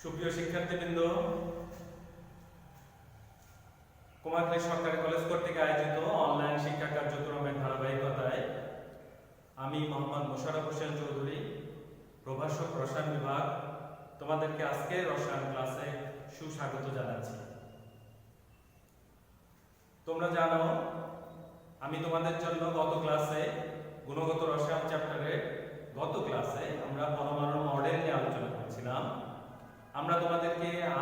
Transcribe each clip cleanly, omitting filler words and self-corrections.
সুপ্রিয় শিক্ষার্থীবৃন্দ, কুমারখালী সরকারি কলেজ কর্তৃক আয়োজিত অনলাইন শিক্ষা কার্যক্রমের ধারাবাহিকতায় আমি মোহাম্মদ মোশাররফ হোসেন চৌধুরী, প্রভাষক রসায়ন বিভাগ, তোমাদেরকে আজকে রসায়ন ক্লাসে সুস্বাগত জানাচ্ছি। তোমরা জানো আমি তোমাদের জন্য গত ক্লাসে গুণগত রসায়ন চ্যাপ্টারের গত ক্লাসে আমরা পরমাণু মডেল নিয়ে আলোচনা করেছিলাম।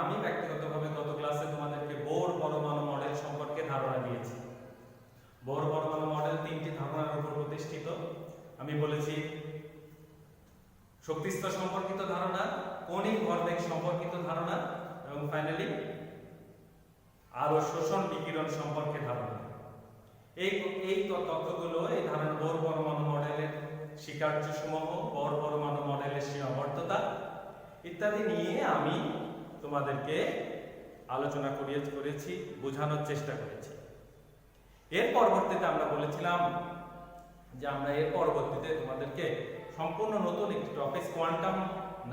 আমি ব্যক্তিগতভাবে গত ক্লাসে তোমাদেরকে বোর পরমাণু মডেল সম্পর্কে ধারণা দিয়েছি। বোর পরমাণু মডেল তিনটি ধারণার উপর প্রতিষ্ঠিত। আমি বলেছি শক্তিস্তর সম্পর্কিত ধারণা, কণিক ভরবেগ সম্পর্কিত ধারণা এবং ফাইনালি আলো শোষণ বিকিরণ সম্পর্কে ধারণা। এই তথ্যগুলো এই ধারণা বোর পরমাণু মডেলের স্বীকার্যসমূহ, বোর পরমাণু মডেলের সীমাবদ্ধতা ইত্যাদি নিয়ে আমি তোমাদেরকে আলোচনা করেছি, বোঝানোর চেষ্টা করেছি। এর পরবর্তীতে আমরা বলেছিলাম যে আমরা এর পরবর্তীতে তোমাদেরকে সম্পূর্ণ নতুন একটি টপিক কোয়ান্টাম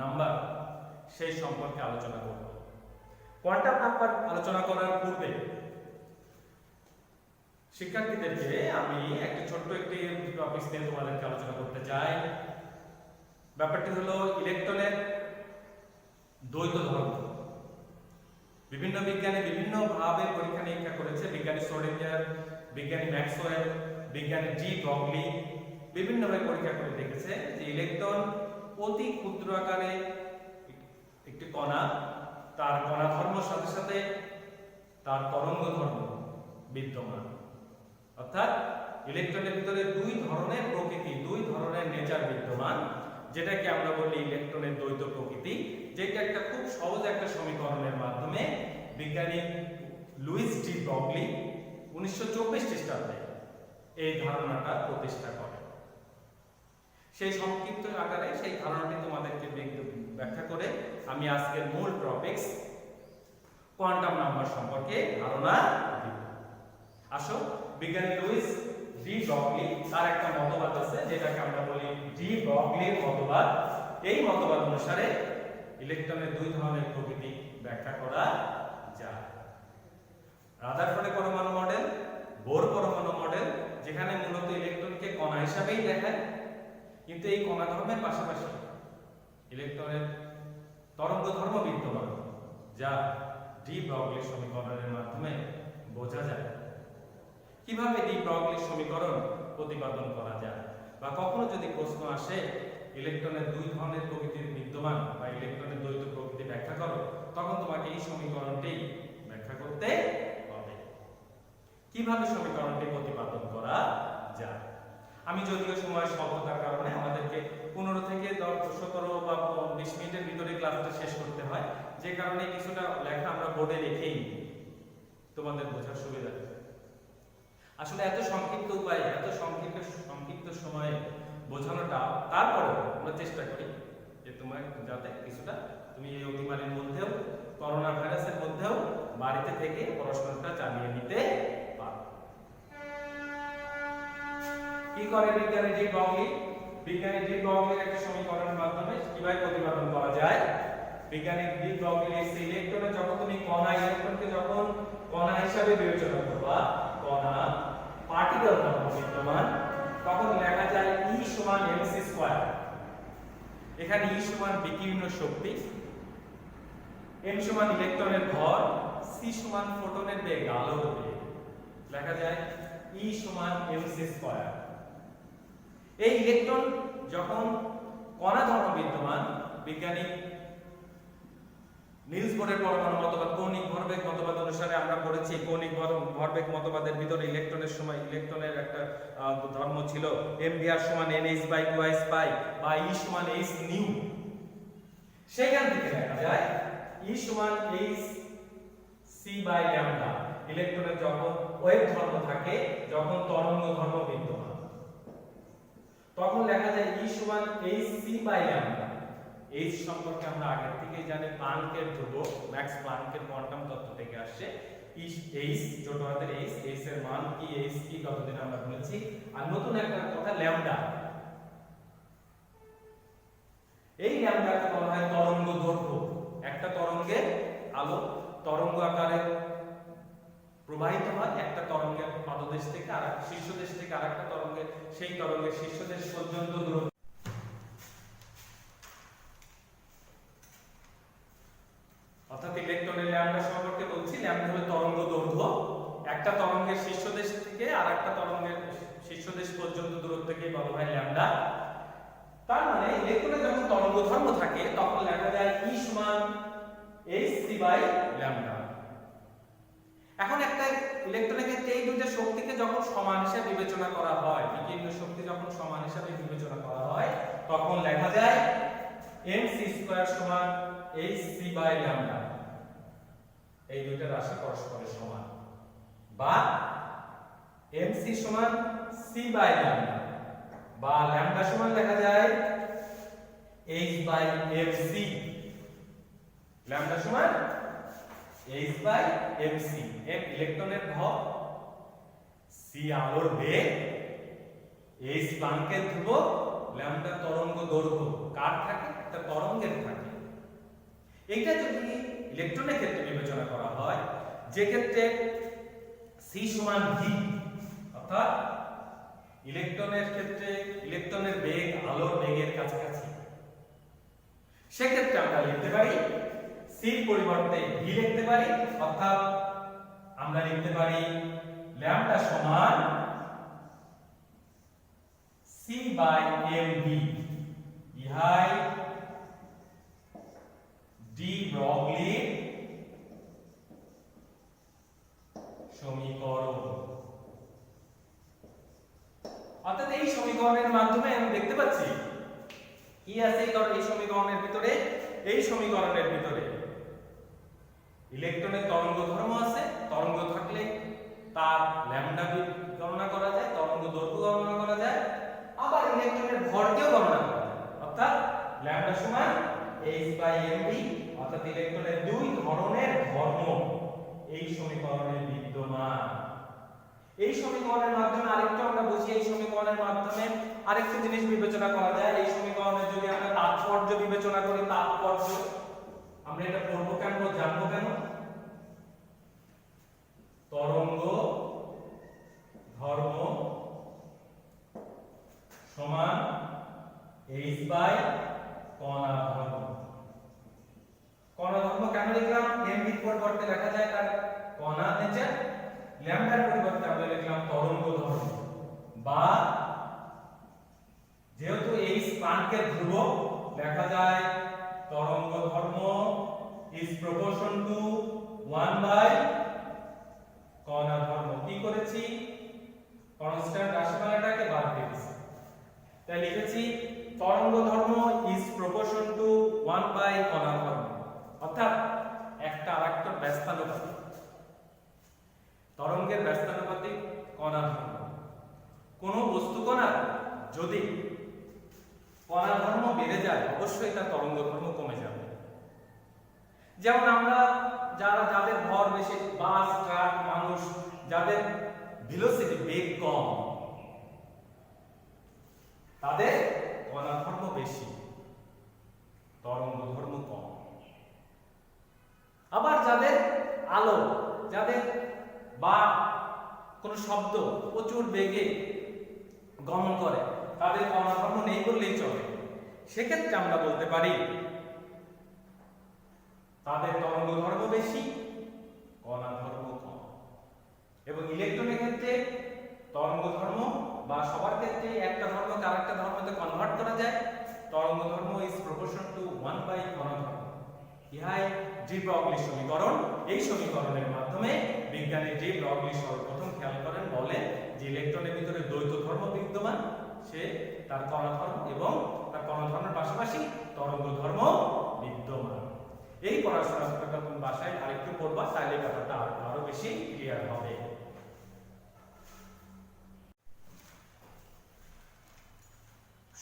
নাম্বার সেই সম্পর্কে আলোচনা করব। কোয়ান্টাম নাম্বার আলোচনা করার পূর্বে শিক্ষার্থীদেরকে আমি একটি ছোট্ট একটি টপিক নিয়ে তোমাদেরকে আলোচনা করতে চাই। ব্যাপারটি হলো ইলেকট্রনের দ্বৈত ধর্ম। বিভিন্ন বিজ্ঞানী বিভিন্ন ভাবে পরীক্ষা নিরীক্ষা করেছে। বিজ্ঞানী শ্রোডিঙ্গার, বিজ্ঞানী ম্যাক্সওয়েল, বিজ্ঞানী ডি ব্রগলি বিভিন্নভাবে পরীক্ষা করে দেখেছে যে ইলেকট্রন অতি ক্ষুদ্র আকারে একটি কণা, তার কণা ধর্মের সাথে সাথে তার তরঙ্গ ধর্ম বিদ্যমান। অর্থাৎ ইলেকট্রনের ভিতরে দুই ধরনের প্রকৃতি, দুই ধরনের নেচার বিদ্যমান, যেটাকে আমরা বলি ইলেকট্রনের দ্বৈত প্রকৃতি, যেটা একটা খুব সহজ একটা সমীকরণের মাধ্যমে বিজ্ঞানী লুইস ডি ব্রগলি 1924 খ্রিস্টাব্দে এই ধারণাটা প্রতিষ্ঠা করে। সেই সংক্ষিপ্ত আকারে সেই ধারণাটি তোমাদেরকে ব্যাখ্যা করে আমি আজকের মূল টপিকস কোয়ান্টাম নাম্বার সম্পর্কে ধারণা দিব। আসো, বিজ্ঞানী লুইস ডি ব্রগলি তার একটা মতবাদ আছে যেটাকে আমরা বলি ডি ব্রগলির মতবাদ। এই মতবাদ অনুসারে ইলেকট্রনের দুই ধরনের প্রকৃতি ব্যাখ্যা করা যায়। রাদারফোর্ডের পরমাণু মডেল, বোর পরমাণু মডেল, যেখানে মূলত ইলেকট্রনকে কণা হিসাবেই দেখায়, কিন্তু এই কণা ধর্মের পাশাপাশি ইলেকট্রনের তরঙ্গ ধর্ম বিদ্যমান, যা ডি ব্রগলির সমীকরণের মাধ্যমে বোঝা যায়। কিভাবে ডি ব্রগলির সমীকরণ প্রতিপাদন করা যায়, বা কখনো যদি প্রশ্ন আসে ইলেকট্রনের দুই ধরনের প্রকৃতির বিদ্যমান বা ইলেকট্রনের দ্বৈত প্রকৃতি ব্যাখ্যা করো, তখন তোমাকে এই সমীকরণটি ব্যাখ্যা করতে হবে। কিভাবে সমীকরণটি প্রতিপাদন করা যায়? আমি যদিও সময় স্বল্পতার কারণে আমাদেরকে 15 থেকে 17 বা 20 মিনিটের ভিতরে ক্লাসটা শেষ করতে হয়, যে কারণে কিছুটা লেখা আমরা বোর্ডে রেখেই তোমাদের বোঝার সুবিধা। আসলে এত সংক্ষিপ্ত উপায়ে, এত সংক্ষিপ্ত সময়ে বোঝানোটা, তারপরে আমরা চেষ্টা করি যে তোমার যাতে কিছুটা তুমি এই অতিমারির মধ্যেও, করোনা ভাইরাসের মধ্যেও বাড়িতে থেকে পড়াশোনাটা চালিয়ে নিতে পারো। কি করে বিজ্ঞানী ডি ব্রগলি? বিজ্ঞানী ডি ব্রগলির একটা সমীকরণের মাধ্যমে কিভাবে প্রতিপাদন করা যায়? বিজ্ঞানী ডি ব্রগলি ইলেকট্রনে যখন তুমি কণা, ইলেকট্রনকে যখন কণা হিসাবে বিবেচনা করবা, কণা পার্টিকেল ধর্ম বিদ্যমান, তখন লেখা যায় E সমান mc স্কয়ার। এখানে E সমান বিকিরণ শক্তি, m সমান ইলেকট্রনের ভর, c সমান ফোটনের বেগ, আলোর বেগ। লেখা যায় E সমান mc স্কয়ার। এই ইলেকট্রন যখন কণা ধর্ম বিদ্যমান, বিজ্ঞানী নিলস বোরের পরমাণু মতবাদ, কৌণিক ভরবেগ মতবাদ অনুসারে আমরা পড়েছি কৌণিক ভরবেগ মতবাদের ভিতরে ইলেকট্রনের সময় ইলেকট্রনের একটা ধর্ম ছিল mvr সমান nh/2s পাই বা E সমান h নিউ। সেখান থেকে দেখা যায় E সমান hc/λ। ইলেকট্রনের যখন ওয়েভ ধর্ম থাকে, যখন তরঙ্গ ধর্ম বিদ্যমান, তখন লেখা যায় E সমান hc/λ। H সম্পর্কে আমরা আগে থেকেই জানি, প্লাঙ্কের ধ্রুবক, ম্যাক্স প্লাঙ্কের কোয়ান্টাম তত্ত্ব থেকে আসছে। H ছোট হাতের h, h এর মান কি, h কি কতদিন আমরা বলেছি। আর নতুন একটা কথা ল্যামডা। এই ল্যামডাকে বলা হয় তরঙ্গ দৈর্ঘ্য। একটা তরঙ্গে আলো তরঙ্গ আকারে প্রবাহিত হয়, একটা তরঙ্গের পাদদেশ থেকে আর শীর্ষদেশ থেকে আরেকটা তরঙ্গে, সেই তরঙ্গের শীর্ষদেশ পর্যন্ত দূরত্ব। অর্থাৎ ইলেকট্রনের ল্যাম্ডা সম্পর্কে বলছি। ল্যাম্ডা হলো তরঙ্গ দৈর্ঘ্য, একটা তরঙ্গের শীর্ষদেশ থেকে আরেকটা তরঙ্গের শীর্ষদেশ পর্যন্ত দূরত্বকে বলা হয় ল্যাম্ডা। তার মানে ইলেকট্রনের যখন তরঙ্গ ধর্ম থাকে তখন লেখা যায় E সমান hc/ল্যাম্ডা। এখন একটা ইলেকট্রনের ক্ষেত্রে এই দুইটা শক্তিকে যখন সমান হিসেবে বিবেচনা করা হয়, বিকিরণ শক্তি যখন সমান হিসেবে বিবেচনা করা হয়, তখন লেখা যায় mc² সমান hc/ল্যাম্ডা। এই দুইটা রাশি পরস্পরের সমান, বা mc সমান c/ল্যাম্ডা, বা ল্যাম্ডা সমান লেখা যায় h/mc। ল্যাম্ডা সমান h/mc। এক ইলেকট্রনের ভর, c আলোর বেগ, h প্লাঙ্কের ধ্রুবক, ল্যাম্ডা তরঙ্গ দৈর্ঘ্য। কার থাকে? একটা তরঙ্গের থাকে। এটা যদি ইলেকট্রনের ক্ষেত্রে বিবেচনা করা হয়, যে ক্ষেত্রে c সমান v, অর্থাৎ ইলেকট্রনের ক্ষেত্রে ইলেকট্রনের বেগ আলোর বেগের কাছাকাছি, সেক্ষেত্রে আমরা লিখতে পারি c পরিবর্তে v লিখতে পারি। অর্থাৎ আমরা লিখতে পারি ল্যাম্ডা সমান c/mv। ইহাই ডি ব্রগলির সমীকরণ। অর্থাৎ এই সমীকরণের মাধ্যমে আমি দেখতে পাচ্ছি কি আছে এই সমীকরণের ভিতরে। এই সমীকরণের ভিতরে ইলেকট্রনের তরঙ্গ ধর্ম আছে, তরঙ্গ থাকলে তার ল্যাম্ডা গণনা করা যায়, তরঙ্গ দৈর্ঘ্য গণনা করা যায়, আবার ইলেকট্রনের ভরকেও গণনা করা যায়। অর্থাৎ ল্যাম্ডা সমান h/mv। অর্থাৎ ইলেকট্রনের দুই ধরনের ধর্ম এই সমীকরণে বিদ্যমান। এই সমীকরণের মাধ্যমে আরেকটু আমরা বুঝি, এই সমীকরণের মাধ্যমে আরেকটা জিনিস বিবেচনা করা যায়। এই সমীকরণের যদি আমরা তাৎপর্য বিবেচনা করি, তাৎপর্য আমরা এটা পড়বো কেন, জানবো কেন? তরঙ্গ ধর্ম সমান h/কণা ধর্ম। কণা ধর্ম কেন লিখলাম? mv এর পরিবর্তে লেখা যায় তার কণা নেচার, ল্যাম্ডার পরিবর্তে আমরা লিখলাম তরঙ্গ ধর্ম। বা যেহেতু h প্লাঙ্কের ধ্রুবক, লেখা যায় তরঙ্গ ধর্ম is proportion to 1/কণা ধর্ম। কি করেছি? কনস্ট্যান্ট রাশিমালাটাকে বাদ দিয়েছি, তাই লিখেছি তরঙ্গ ধর্ম is proportion to 1/কণা ধর্ম। অর্থাৎ একটা আরেকটার ব্যস্তানুপাতিক, তরঙ্গের ব্যস্তানুপাতিক কণা ধর্ম। কোন বস্তু কণা যদি কণা ধর্ম বেড়ে যায়, অবশ্যই তার তরঙ্গ ধর্ম কমে যাবে। যেমন আমরা যাদের ভর বেশি, বাস, ট্রাক, মানুষ, যাদের ভেলোসিটি বেগ কম, তাদের কণা ধর্ম বেশি, তরঙ্গ ধর্ম কম। আবার যাদের আলো, যাদের বা কোন শব্দ প্রচুর বেগে গমন করে, তাদের কণা ধর্ম নেই বললেই চলে। সেক্ষেত্রে আমরা বলতে পারি তাদের তরঙ্গ ধর্ম বেশি, কণা ধর্ম কম। এবং ইলেকট্রনের ক্ষেত্রে তরঙ্গ ধর্ম বা সবার ক্ষেত্রে একটা ধর্মকে আরেকটা ধর্মতে কনভার্ট করা যায়। তরঙ্গ ধর্ম ইজ প্রপোর্শন টু 1/কণা ধর্ম। ইহাই ডি ব্রগলি সমীকরণ। এই সমীকরণের মাধ্যমে বিজ্ঞানী ডি ব্রগলি সর্বপ্রথম খেয়াল করেন, বলেন যে ইলেকট্রনের ভিতরে দ্বৈত ধর্ম বিদ্যমান, সে তার কণা ধর্ম এবং তার কণা ধর্মের পাশাপাশি তরঙ্গ ধর্ম বিদ্যমান। এই পড়াশোনাটা তুমি বাসায় আরেকটু পড়বা, তাহলে ব্যাপারটা আরো বেশি ক্লিয়ার হবে।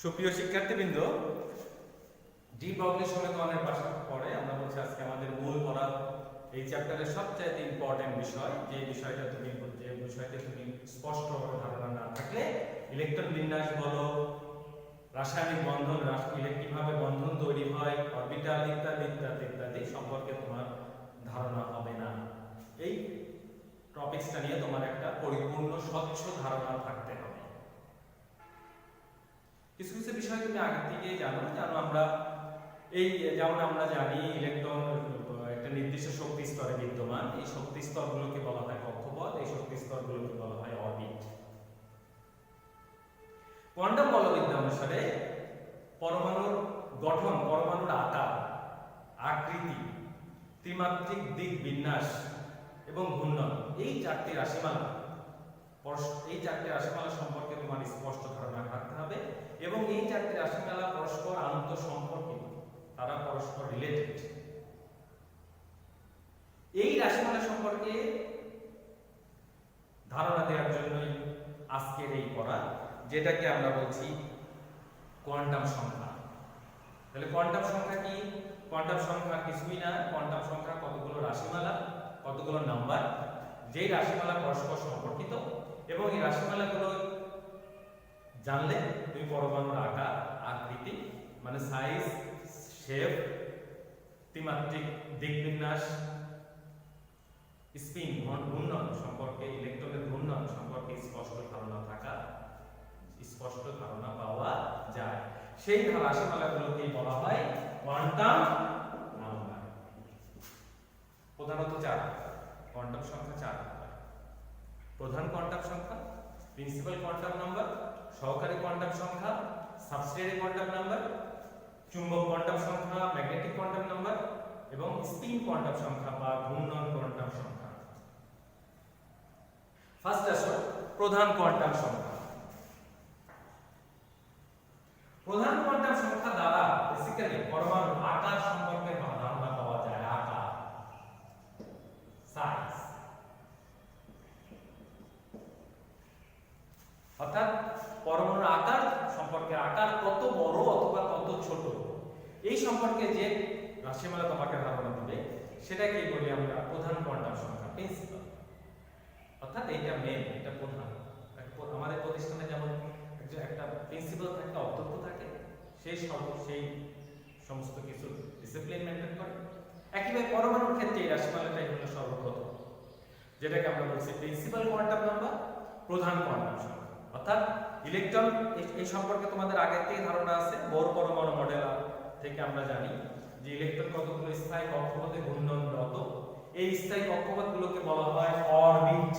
সুপ্রিয় শিক্ষার্থীবৃন্দ, ডি ব্রগলি সমীকরণের পরে আমরা বলছি আজকে আমাদের মূল পড়া এই চ্যাপ্টারের সবচেয়ে ইম্পর্টেন্ট বিষয়, যে বিষয়টা তুমি স্পষ্টভাবে ধারণা না থাকলে ইলেকট্রন বিন্যাস বলো, রাসায়নিক বন্ধন, কিভাবে বন্ধন তৈরি হয়, অরবিটাল ইত্যাদি ইত্যাদি ইত্যাদি সম্পর্কে তোমার ধারণা হবে না। এই টপিকসটা নিয়ে তোমার একটা পরিপূর্ণ স্বচ্ছ ধারণা থাকতে হবে। কিছু কিছু বিষয় তুমি আগে থেকেই জানো আমরা এই যেমন আমরা জানি ইলেকট্রন একটা নির্দিষ্ট শক্তি স্তরে বিদ্যমান। এই শক্তি স্তরগুলোকে বলা হয় কক্ষপথ, এই শক্তি স্তরগুলোকে বলা হয় অরবিট। কোয়ান্টাম বলবিদ্যা অনুসারে পরমাণুর গঠন, পরমাণুর আকার, আকৃতি, ত্রিমাত্রিক দিক বিন্যাস এবং ঘূর্ণন, এই চারটি রাশিমালা সম্পর্কে তোমার স্পষ্ট ধারণা থাকতে হবে এবং এই চারটি রাশিমালা পরস্পর আন্তঃসম্পর্কিত, তারা পরস্পর রিলেটেড। এই রাশিমালা সম্পর্কে ধারণা দেওয়ার জন্যই আজকের এই পড়া, যেটাকে আমরা বলছি কোয়ান্টাম সংখ্যা। তাহলে কোয়ান্টাম সংখ্যা কি? কোয়ান্টাম সংখ্যা কিছুই না, কোয়ান্টাম সংখ্যা কতগুলো রাশিমালা, কতগুলো নাম্বার, যেই রাশিমালা পরস্পর সম্পর্কিত এবং এই রাশিমালাগুলো জানলে তুমি পরমাণুর আকার, আকৃতি মানে সাইজ, শেপ, ত্রিমাত্রিক দিকবিন্যাস, স্পিন ঘূর্ণন সম্পর্কে, ইলেকট্রনের ঘূর্ণন সম্পর্কে স্পষ্ট ধারণা পাওয়া যায়। সেই রাশিমালাগুলোকে বলা হয় কোয়ান্টাম নাম্বার। প্রধানত চার কোয়ান্টাম সংখ্যা, চার প্রধান কোয়ান্টাম সংখ্যা, প্রিন্সিপাল কোয়ান্টাম নাম্বার, সহকারী কোয়ান্টাম সংখ্যা, সাবসিডিয়ারি কোয়ান্টাম নাম্বার, চুম্বক কোয়ান্টাম সংখ্যা, ম্যাগনেটিক কোয়ান্টাম নাম্বার এবং স্পিন কোয়ান্টাম সংখ্যা বা ঘূর্ণন কোয়ান্টাম সংখ্যা। ফার্স্ট আসো প্রধান কোয়ান্টাম সংখ্যা। প্রধান কোয়ান্টাম সংখ্যা দ্বারা বেসিক্যালি পরমাণুর আকার সম্পর্কে ধারণা পাওয়া যায়। আকার, সাইজ, অর্থাৎ পরমাণুর আকার সম্পর্কে, আকার কত বড় অথবা কত ছোট, এই সম্পর্কে যে রাশিমালা তোমাকে ধারণা দিবে সেটাকে বলি আমরা প্রধান কোয়ান্টাম সংখ্যা, প্রিন্সিপাল। অর্থাৎ এইটা মেন, এটা প্রধান। আমাদের প্রতিষ্ঠানে যেমন একটা প্রিন্সিপাল থাকে, অধ্যক্ষ থাকে, সেই সমস্ত কিছু ডিসিপ্লিন মেনটেন করে। একইভাবে পরমাণুর ক্ষেত্রে এই রাশিমালাটাই হলো সর্বপ্রথম, যেটাকে আমরা বলছি প্রিন্সিপাল কোয়ান্টাম নাম্বার, প্রধান কোয়ান্টাম সংখ্যা। অর্থাৎ ইলেকট্রন, এই সম্পর্কে তোমাদের আগে থেকে ধারণা আছে। বোর পরমাণু মডেল থেকে আমরা জানি যে ইলেকট্রন কতগুলো স্থায়ী কক্ষপথে ঘূর্ণনরত। এই স্থায়ী কক্ষপথগুলোকে বলা হয় অরবিট।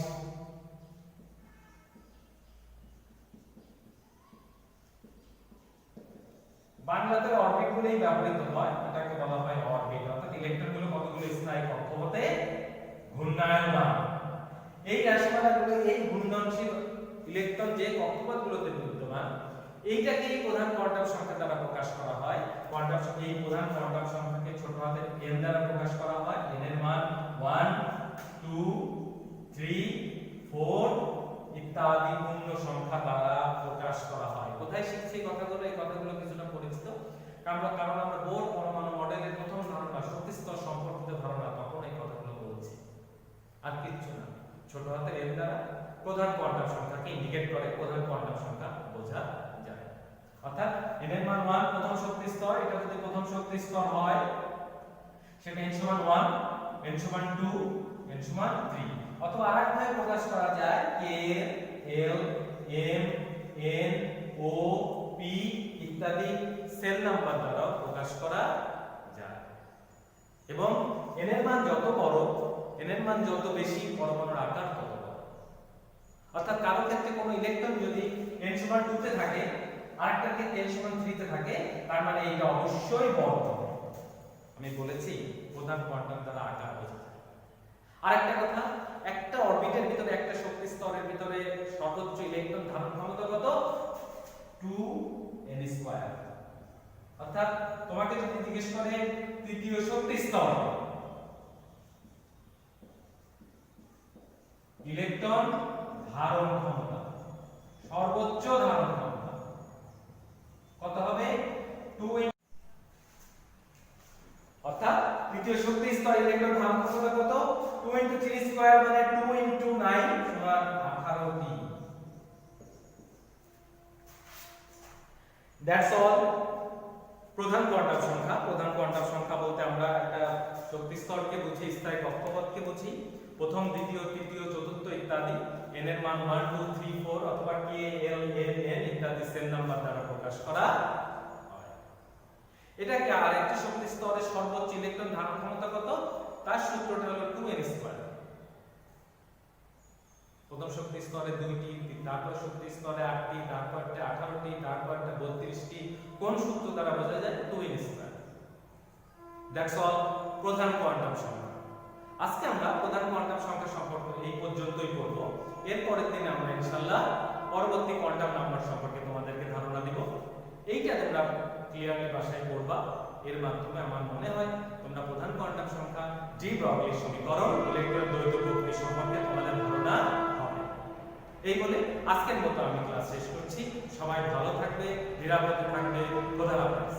বাংলাতে অরবিট বলেই ব্যবহৃত হয়, এটাকে বলা হয় অরবিট। অর্থাৎ ইলেকট্রনগুলো কতগুলো স্থায়ী কক্ষপথে ঘূর্ণায়মান। এই রাশিমালাগুলো, এই ঘূর্ণনশীল ইলেকট্রন যে কক্ষপথগুলোতে বিদ্যমান, এইটাকেই প্রধান কোয়ান্টাম সংখ্যা দ্বারা প্রকাশ করা হয়। এই প্রধান কোয়ান্টাম সংখ্যাকে ছোট হাতের n দ্বারা প্রকাশ করা হয়। n এর মান 1 2 3 4 ইত্যাদি পূর্ণ সংখ্যা দ্বারা প্রকাশ করা হয়। কোথায় শিখছি এই কথাগুলো? এই কথাগুলো কিছুটা পরিচিত, কারণ আমরা বোর পরমাণু মডেলের প্রথম ধারণা, শক্তি স্তর সম্পর্কিত ধারণা, তখন এই কথাগুলো বলছি। আর কিচ্ছু না, ছোট হাতের n দ্বারা প্রধান কোয়ান্টাম সংখ্যাকে ইন্ডিকেট করে, প্রধান কোয়ান্টাম সংখ্যা বোঝা যায়। অর্থাৎ n এর মান 1 প্রথম শক্তি স্তর, এটা যদি প্রথম শক্তি স্তর হয় সেটা n সমান 1, n সমান 2, n সমান 3। অথবা আরেকভাবে প্রকাশ করা যায় k, l, m, n, o, p ইত্যাদি সেল নাম্বার দ্বারা প্রকাশ করা যায়। এবং n এর মান যত বড়, n এর মান যত বেশি, পরমাণুর আকার তত বড়। অর্থাৎ কারো ক্ষেত্রে কোনো ইলেকট্রন যদি n সমান 2 তে থাকে, আরেকটার ক্ষেত্রে n সমান 3 তে থাকে, তার মানে এটা অবশ্যই বড়। আমি বলেছি প্রধান কোয়ান্টাম দ্বারা আকার বোঝা যায়। আরেকটা কথা, একটা অরবিটের ভিতরে, একটা শক্তি স্তরের ভিতরে সর্বোচ্চ ইলেকট্রন ধারণ ক্ষমতা কত? 2n²। অর্থাৎ তোমাকে যদি জিজ্ঞেস করে তৃতীয় শক্তি স্তর ইলেকট্রন ধারণ ক্ষমতা, সর্বোচ্চ ধারণ ক্ষমতা কত হবে? 2n। অর্থাৎ তৃতীয় শক্তি স্তর ইলেকট্রন ধারণ ক্ষমতা কত? 2 × 3² মানে 2 × 9 সমান 18টি। That's all. প্রধান কোয়ান্টাম সংখ্যা, প্রধান কোয়ান্টাম সংখ্যা বলতে আমরা একটা শক্তি স্তরকে বুঝি, স্থায়ী কক্ষপথকে বুঝি, প্রথম, দ্বিতীয়, তৃতীয়, চতুর্থ ইত্যাদি n এর মান 1 2 3 4 অথবা k l m n ইত্যাদি সেল নাম্বার দ্বারা প্রকাশ করা হয়। এটাকে আরেকটি শক্তি স্তরের সর্বোচ্চ ইলেকট্রন ধারণ ক্ষমতা কত, তার সূত্রটা হলো 2n²। প্রথম শক্তি স্তরে 2টি, তারপর শক্তি স্তরে 8টি, তারপরটা 18টি, তারপরটা 32টি। কোন সূত্র দ্বারা বোঝা যায়? 2n²। দ্যাটস অল প্রধান কোয়ান্টাম সংখ্যা। আজকে আমরা প্রধান কোয়ান্টাম সংখ্যা সম্পর্কে এই পর্যন্তই পড়ব। এর পরের দিনে আমরা ইনশাআল্লাহ পরবর্তী কোয়ান্টাম নাম্বার সম্পর্কে তোমাদেরকে ধারণা দিব। এইটা তোমরা ক্লিয়ারলি ভাষায় পড়বা। এর মাধ্যমে আমার মনে হয় তোমরা প্রধান কোয়ান্টাম সংখ্যা, ডি ব্রগলির সমীকরণ, ইলেকট্রন দ্বৈত প্রকৃতি সম্পর্কে তোমাদের ধারণা হবে। এই বলে আজকের মতো আমি ক্লাস শেষ করছি। সবাই ভালো থাকবে, নিরাপদে থাকবে। খোদা হাফেজ।